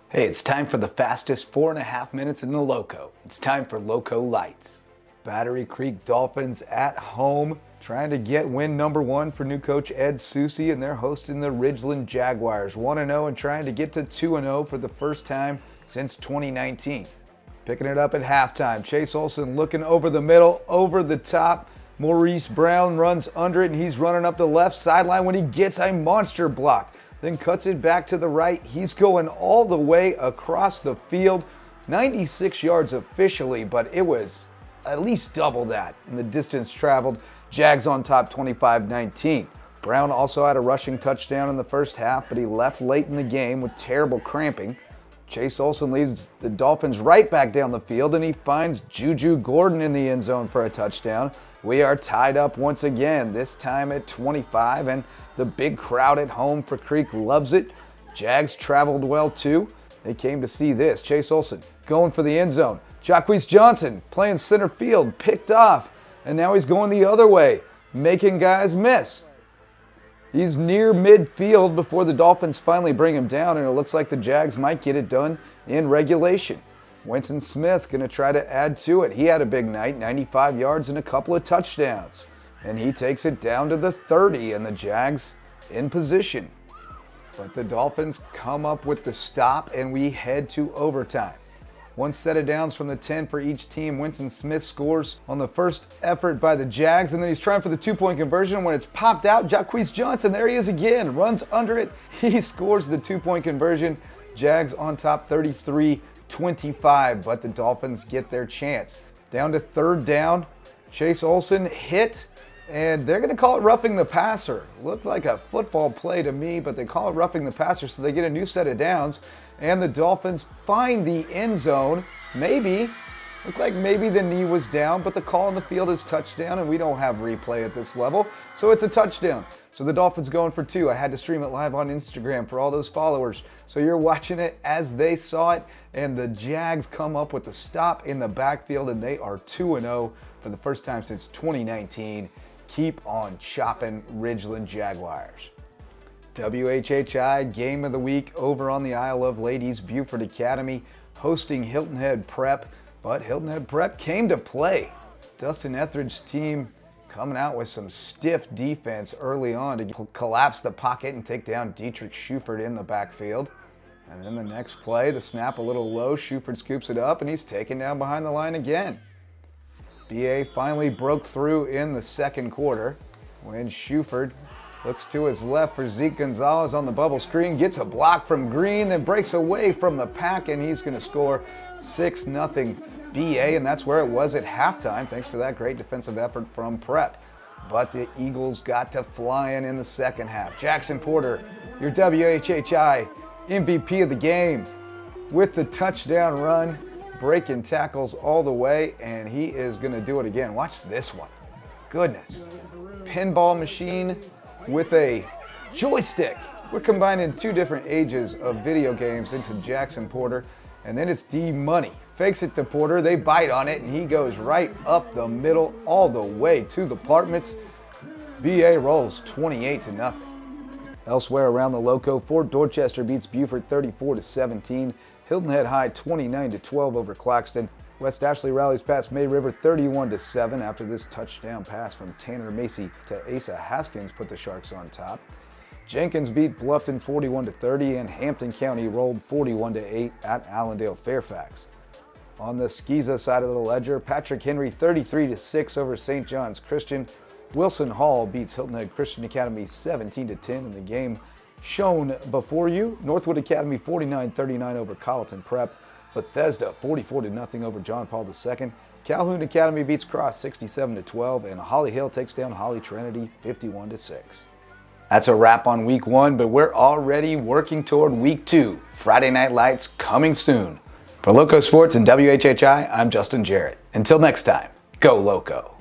Hey, it's time for the fastest 4.5 minutes in the Lowco. It's time for Lowco Lights. Battery Creek Dolphins at home, trying to get win number 1 for new coach Ed Susie, and they're hosting the Ridgeland Jaguars, 1-0 and trying to get to 2-0 for the first time since 2019. Picking it up at halftime, Chase Olson looking over the middle, over the top. Maurice Brown runs under it, and he's running up the left sideline when he gets a monster block. Then cuts it back to the right. He's going all the way across the field. 96 yards officially, but it was at least double that in the distance traveled. Jags on top 25-19. Brown also had a rushing touchdown in the first half, but he left late in the game with terrible cramping. Chase Olson leads the Dolphins right back down the field, and he finds Juju Gordon in the end zone for a touchdown. We are tied up once again, this time at 25, and the big crowd at home for Creek loves it. Jags traveled well too. They came to see this. Chase Olson going for the end zone. Jacquez Johnson playing center field, picked off, and now he's going the other way, making guys miss. He's near midfield before the Dolphins finally bring him down, and it looks like the Jags might get it done in regulation. Winston Smith going to try to add to it. He had a big night, 95 yards and a couple of touchdowns. And he takes it down to the 30, and the Jags in position. But the Dolphins come up with the stop, and we head to overtime. One set of downs from the 10 for each team. Winston Smith scores on the first effort by the Jags, and then he's trying for the two-point conversion. When it's popped out, Jacquez Johnson, there he is again, runs under it. He scores the two-point conversion. Jags on top 33-25, but the Dolphins get their chance. Down to third down, Chase Olson hit, and they're going to call it roughing the passer. Looked like a football play to me, but they call it roughing the passer, so they get a new set of downs. And the Dolphins find the end zone. Maybe. Looked like maybe the knee was down, but the call on the field is touchdown, and we don't have replay at this level, so it's a touchdown. So the Dolphins going for 2. I had to stream it live on Instagram for all those followers. So you're watching it as they saw it, and the Jags come up with the stop in the backfield, and they are 2-0 for the first time since 2019. Keep on chopping, Ridgeland Jaguars. WHHI Game of the Week over on the Isle of Ladies, Buford Academy hosting Hilton Head Prep, but Hilton Head Prep came to play. Dustin Etheridge's team coming out with some stiff defense early on to collapse the pocket and take down Dietrich Schufert in the backfield. And then the next play, the snap a little low, Schufert scoops it up, and he's taken down behind the line again. BA finally broke through in the second quarter when Schufert looks to his left for Zeke Gonzalez on the bubble screen, gets a block from Green, then breaks away from the pack, and he's going to score 6-0 BA, and that's where it was at halftime, thanks to that great defensive effort from Prep. But the Eagles got to flying in the second half. Jackson Porter, your WHHI MVP of the game, with the touchdown run, breaking tackles all the way, and he is going to do it again. Watch this one. Goodness. Pinball machine with a joystick. We're combining 2 different ages of video games into Jackson Porter, and then it's D-Money. Fakes it to Porter, they bite on it, and he goes right up the middle all the way to the apartments. BA rolls 28-0. Elsewhere around the Lowco, Fort Dorchester beats Buford 34-17. Hilton Head High 29-12 over Claxton. West Ashley rallies past May River 31-7 after this touchdown pass from Tanner Macy to Asa Haskins put the Sharks on top. Jenkins beat Bluffton 41-30, and Hampton County rolled 41-8 at Allendale Fairfax. On the Skeeza side of the ledger, Patrick Henry 33-6 over St. John's Christian. Wilson Hall beats Hilton Head Christian Academy 17-10 in the game shown before you. Northwood Academy 49-39 over Colleton Prep. Bethesda 44-0 over John Paul II. Calhoun Academy beats Cross 67-12, and Holly Hill takes down Holly Trinity 51-6. That's a wrap on week 1, but we're already working toward week 2. Friday Night Lights coming soon. For Lowco Sports and WHHI, I'm Justin Jarrett. Until next time, go Lowco.